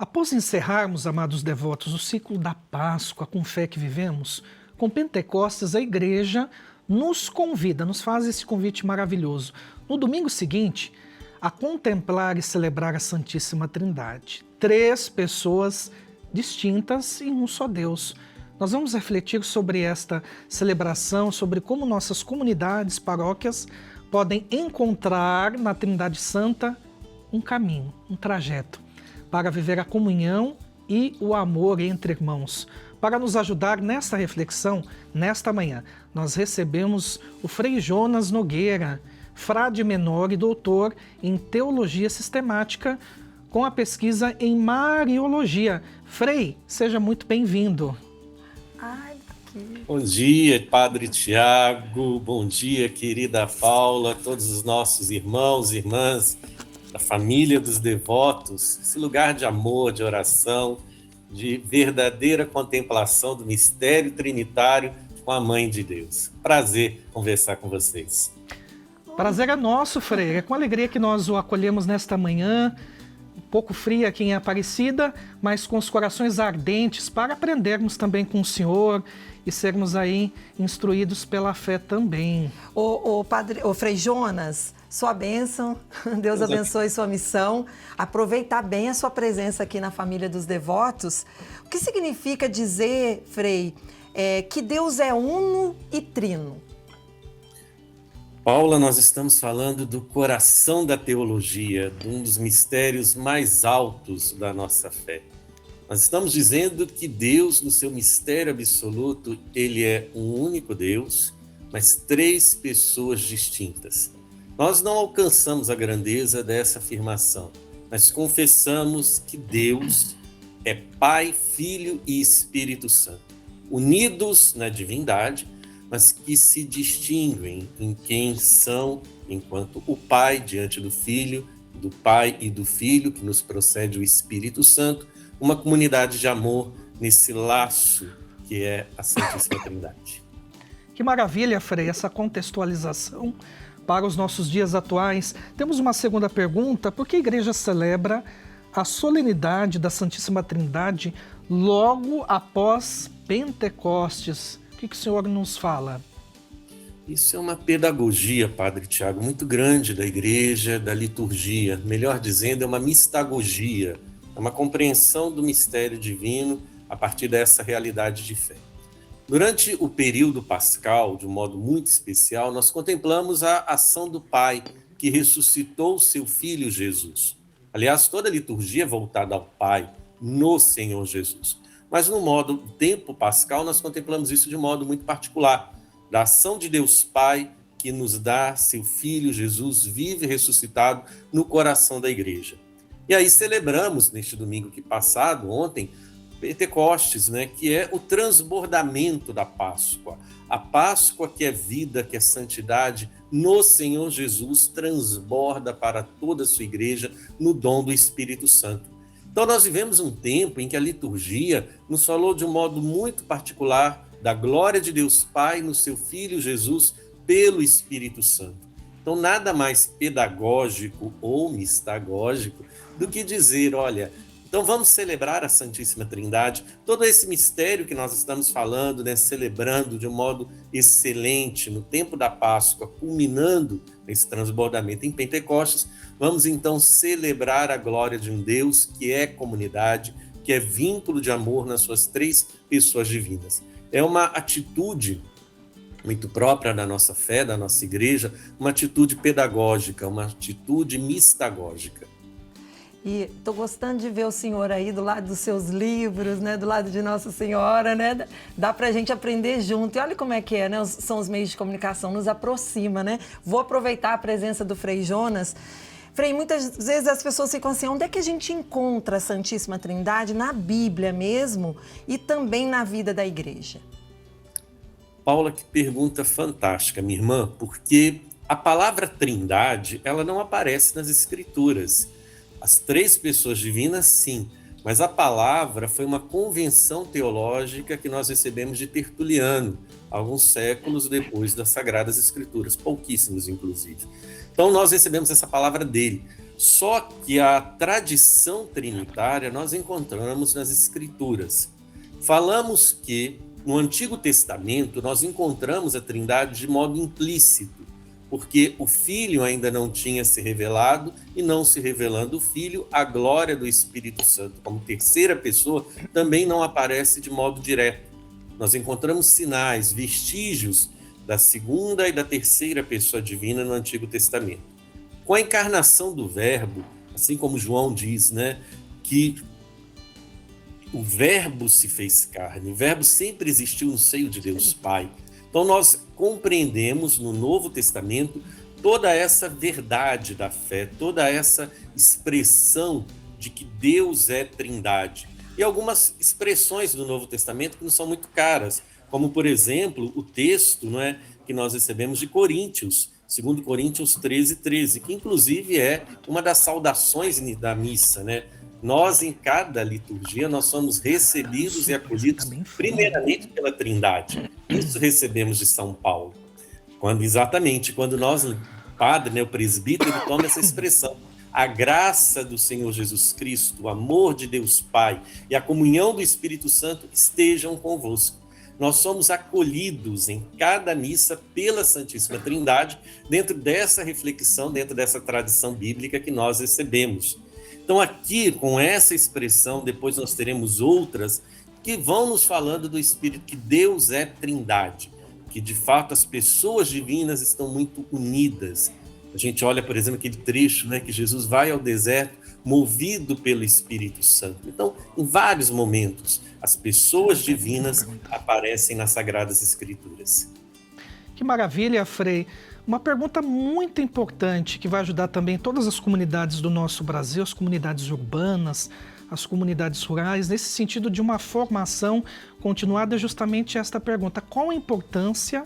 Após encerrarmos, amados devotos, o ciclo da Páscoa com fé que vivemos, com Pentecostes a igreja nos convida, nos faz esse convite maravilhoso. No domingo seguinte, a contemplar e celebrar a Santíssima Trindade. 3 pessoas distintas em um só Deus. Nós vamos refletir sobre esta celebração, sobre como nossas comunidades, paróquias, podem encontrar na Trindade Santa um caminho, um trajeto, para viver a comunhão e o amor entre irmãos. Para nos ajudar nesta reflexão, nesta manhã, nós recebemos o Frei Jonas Nogueira, frade menor e doutor em Teologia Sistemática, com a pesquisa em Mariologia. Frei, seja muito bem-vindo. Bom dia, Padre Tiago, bom dia, querida Paula, todos os nossos irmãos e irmãs da família dos devotos, esse lugar de amor, de oração, de verdadeira contemplação do mistério trinitário com a Mãe de Deus. Prazer conversar com vocês. Prazer é nosso, Frei. É com alegria que nós o acolhemos nesta manhã, um pouco fria aqui em Aparecida, mas com os corações ardentes para aprendermos também com o Senhor e sermos aí instruídos pela fé também. O Frei Jonas, sua bênção, Deus abençoe sua missão, aproveitar bem a sua presença aqui na família dos devotos. O que significa dizer, Frei, que Deus é uno e trino? Paula, nós estamos falando do coração da teologia, de um dos mistérios mais altos da nossa fé. Nós estamos dizendo que Deus, no seu mistério absoluto, ele é um único Deus, mas 3 pessoas distintas. Nós não alcançamos a grandeza dessa afirmação, mas confessamos que Deus é Pai, Filho e Espírito Santo, unidos na divindade, mas que se distinguem em quem são, enquanto o Pai diante do Filho, do Pai e do Filho, que nos procede o Espírito Santo, uma comunidade de amor nesse laço que é a Santíssima Trindade. Que maravilha, Frei, essa contextualização para os nossos dias atuais. Temos uma segunda pergunta: por que a igreja celebra a solenidade da Santíssima Trindade logo após Pentecostes? O que o senhor nos fala? Isso é uma pedagogia, Padre Tiago, muito grande da igreja, da liturgia. Melhor dizendo, é uma mistagogia, é uma compreensão do mistério divino a partir dessa realidade de fé. Durante o período pascal, de um modo muito especial, nós contemplamos a ação do Pai, que ressuscitou seu Filho Jesus. Aliás, toda a liturgia é voltada ao Pai, no Senhor Jesus. Mas no tempo pascal, nós contemplamos isso de um modo muito particular, da ação de Deus Pai, que nos dá seu Filho Jesus vivo e ressuscitado no coração da igreja. E aí celebramos, neste domingo que passado, ontem, Pentecostes, que é o transbordamento da Páscoa. A Páscoa que é vida, que é santidade, no Senhor Jesus transborda para toda a sua igreja no dom do Espírito Santo. Então nós vivemos um tempo em que a liturgia nos falou de um modo muito particular da glória de Deus Pai no seu Filho Jesus pelo Espírito Santo. Então nada mais pedagógico ou mistagógico do que dizer, olha, então vamos celebrar a Santíssima Trindade, todo esse mistério que nós estamos falando, celebrando de um modo excelente no tempo da Páscoa, culminando esse transbordamento em Pentecostes. Vamos então celebrar a glória de um Deus que é comunidade, que é vínculo de amor nas suas 3 pessoas divinas. É uma atitude muito própria da nossa fé, da nossa igreja, uma atitude pedagógica, uma atitude mistagógica. E estou gostando de ver o senhor aí do lado dos seus livros, do lado de Nossa Senhora, Dá para a gente aprender junto. E olha como é que é, São os meios de comunicação, nos aproxima, Vou aproveitar a presença do Frei Jonas. Frei, muitas vezes as pessoas ficam assim, onde é que a gente encontra a Santíssima Trindade? Na Bíblia mesmo e também na vida da igreja. Paula, que pergunta fantástica, minha irmã, porque a palavra Trindade, ela não aparece nas Escrituras. As 3 pessoas divinas, sim, mas a palavra foi uma convenção teológica que nós recebemos de Tertuliano, alguns séculos depois das Sagradas Escrituras, pouquíssimos inclusive. Então nós recebemos essa palavra dele. Só que a tradição trinitária nós encontramos nas Escrituras. Falamos que no Antigo Testamento nós encontramos a Trindade de modo implícito, porque o Filho ainda não tinha se revelado, e não se revelando o Filho, a glória do Espírito Santo como terceira pessoa também não aparece de modo direto. Nós encontramos sinais, vestígios da segunda e da terceira pessoa divina no Antigo Testamento. Com a encarnação do Verbo, assim como João diz, né, que o Verbo se fez carne, o Verbo sempre existiu no seio de Deus Pai. Então nós compreendemos no Novo Testamento toda essa verdade da fé, toda essa expressão de que Deus é Trindade. E algumas expressões do Novo Testamento que não são muito caras, como, por exemplo, o texto, não é, que nós recebemos de Coríntios, 2 Coríntios 13:13, que inclusive é uma das saudações da missa, né? Nós, em cada liturgia, nós somos recebidos e acolhidos primeiramente pela Trindade. Isso recebemos de São Paulo. Quando nós, o padre, né, o presbítero, ele toma essa expressão. A graça do Senhor Jesus Cristo, o amor de Deus Pai e a comunhão do Espírito Santo estejam convosco. Nós somos acolhidos em cada missa pela Santíssima Trindade, dentro dessa reflexão, dentro dessa tradição bíblica que nós recebemos. Então aqui, com essa expressão, depois nós teremos outras que vão nos falando do Espírito, que Deus é Trindade, que de fato as pessoas divinas estão muito unidas. A gente olha, por exemplo, aquele trecho, né, que Jesus vai ao deserto movido pelo Espírito Santo. Então, em vários momentos, as pessoas divinas aparecem nas Sagradas Escrituras. Que maravilha, Frei. Uma pergunta muito importante que vai ajudar também todas as comunidades do nosso Brasil, as comunidades urbanas, as comunidades rurais, nesse sentido de uma formação continuada, é justamente esta pergunta: qual a importância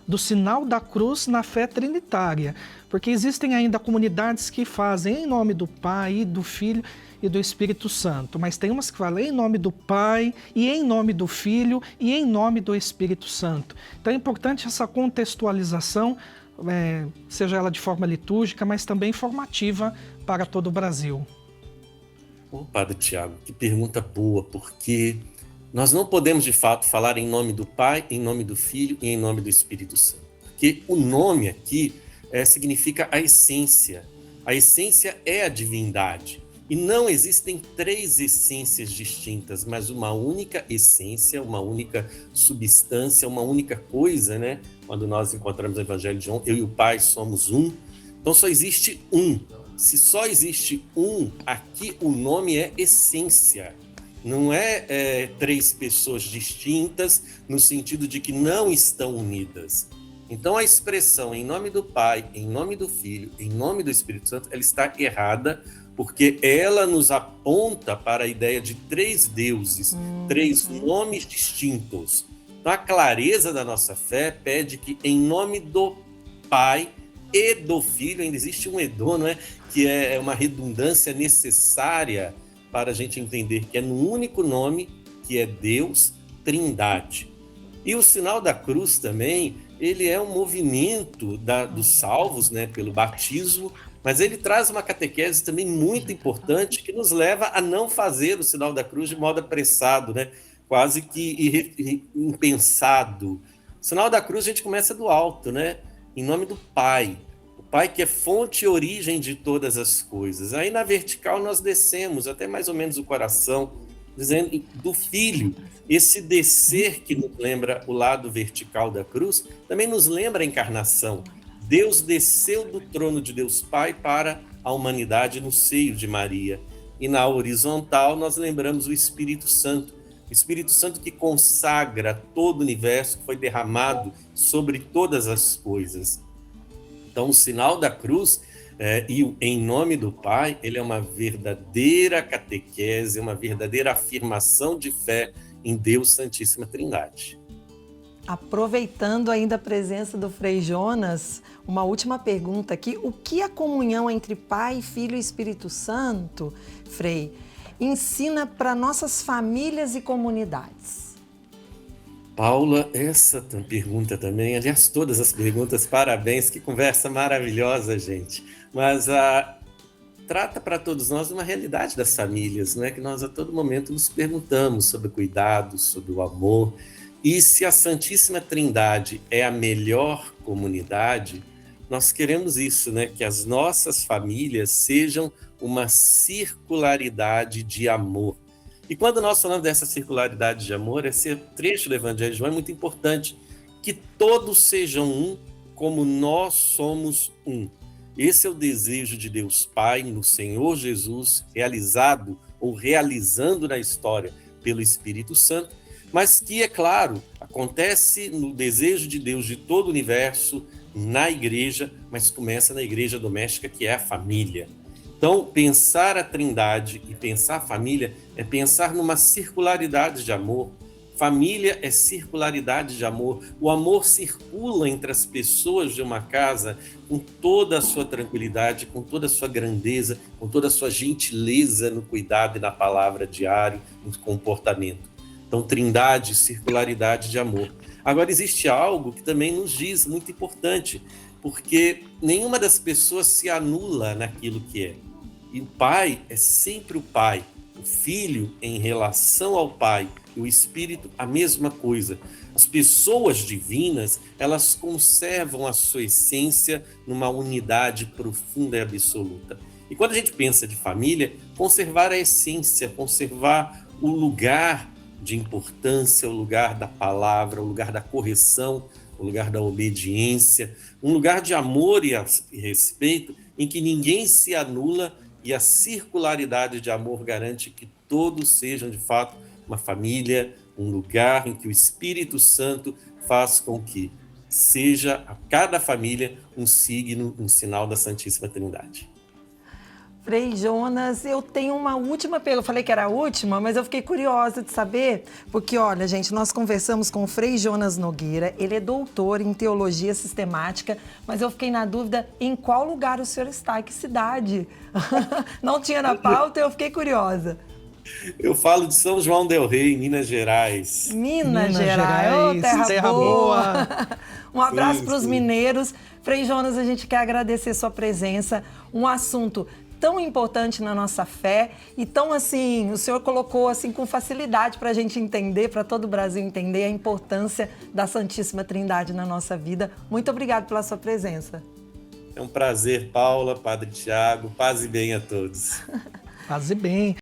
do sinal da cruz na fé trinitária? Porque existem ainda comunidades que fazem em nome do Pai, do Filho e do Espírito Santo, mas tem umas que falam em nome do Pai, e em nome do Filho, e em nome do Espírito Santo. Então é importante essa contextualização, seja ela de forma litúrgica, mas também formativa para todo o Brasil. Padre Tiago, que pergunta boa, porque nós não podemos, de fato, falar em nome do Pai, em nome do Filho e em nome do Espírito Santo. Porque o nome aqui significa a essência. A essência é a divindade. E não existem três essências distintas, mas uma única essência, uma única substância, uma única coisa, né? Quando nós encontramos o Evangelho de João, eu e o Pai somos um. Então só existe um. Se só existe um, aqui o nome é essência. Não é três pessoas distintas no sentido de que não estão unidas. Então a expressão em nome do Pai, em nome do Filho, em nome do Espírito Santo, ela está errada, porque ela nos aponta para a ideia de três deuses, três nomes distintos. Então a clareza da nossa fé pede que em nome do Pai e do Filho, ainda existe um edô, não é? Que é uma redundância necessária para a gente entender que é no único nome, que é Deus, Trindade. E o sinal da cruz também, ele é um movimento dos salvos, né, pelo batismo, mas ele traz uma catequese também muito importante que nos leva a não fazer o sinal da cruz de modo apressado, né, quase que impensado. O sinal da cruz a gente começa do alto, né, em nome do Pai. O Pai que é fonte e origem de todas as coisas. Aí na vertical nós descemos até mais ou menos o coração, dizendo do Filho. Esse descer que nos lembra o lado vertical da cruz, também nos lembra a encarnação. Deus desceu do trono de Deus Pai para a humanidade no seio de Maria. E na horizontal nós lembramos o Espírito Santo. O Espírito Santo que consagra todo o universo, que foi derramado sobre todas as coisas. Então o sinal da cruz e o em nome do Pai, ele é uma verdadeira catequese, uma verdadeira afirmação de fé em Deus Santíssima Trindade. Aproveitando ainda a presença do Frei Jonas, uma última pergunta aqui. O que a comunhão entre Pai, Filho e Espírito Santo, Frei, ensina para nossas famílias e comunidades? Paula, essa pergunta também, aliás, todas as perguntas, parabéns, que conversa maravilhosa, gente. Mas trata para todos nós uma realidade das famílias, né? Que nós a todo momento nos perguntamos sobre o cuidado, sobre o amor. E se a Santíssima Trindade é a melhor comunidade, nós queremos isso, né? Que as nossas famílias sejam uma circularidade de amor. E quando nós falamos dessa circularidade de amor, esse trecho do Evangelho de João é muito importante, que todos sejam um, como nós somos um. Esse é o desejo de Deus Pai no Senhor Jesus, realizado ou realizando na história pelo Espírito Santo, mas que, é claro, acontece no desejo de Deus de todo o universo, na igreja, mas começa na igreja doméstica, que é a família. Então, pensar a Trindade e pensar a família é pensar numa circularidade de amor. Família é circularidade de amor. O amor circula entre as pessoas de uma casa com toda a sua tranquilidade, com toda a sua grandeza, com toda a sua gentileza no cuidado e na palavra diário, no comportamento. Então, Trindade, circularidade de amor. Agora, existe algo que também nos diz, muito importante, porque nenhuma das pessoas se anula naquilo que é. E o Pai é sempre o Pai. O Filho, em relação ao Pai, e o Espírito, a mesma coisa. As pessoas divinas, elas conservam a sua essência numa unidade profunda e absoluta. E quando a gente pensa de família, conservar a essência, conservar o lugar de importância, o lugar da palavra, o lugar da correção, o lugar da obediência, um lugar de amor e respeito, em que ninguém se anula e a circularidade de amor garante que todos sejam, de fato, uma família, um lugar em que o Espírito Santo faz com que seja a cada família um signo, um sinal da Santíssima Trindade. Frei Jonas, eu tenho uma última pergunta. Eu falei que era a última, mas eu fiquei curiosa de saber, porque, olha, gente, nós conversamos com o Frei Jonas Nogueira, ele é doutor em teologia sistemática, mas eu fiquei na dúvida em qual lugar o senhor está, em que cidade? Não tinha na pauta, eu fiquei curiosa. Eu falo de São João del Rei, Minas Gerais. Minas Gerais, terra boa. Um abraço para os mineiros. Frei Jonas, a gente quer agradecer sua presença, um assunto tão importante na nossa fé e tão assim, o senhor colocou assim com facilidade para a gente entender, para todo o Brasil entender a importância da Santíssima Trindade na nossa vida. Muito obrigado pela sua presença. É um prazer, Paula, Padre Tiago, paz e bem a todos. Paz e bem.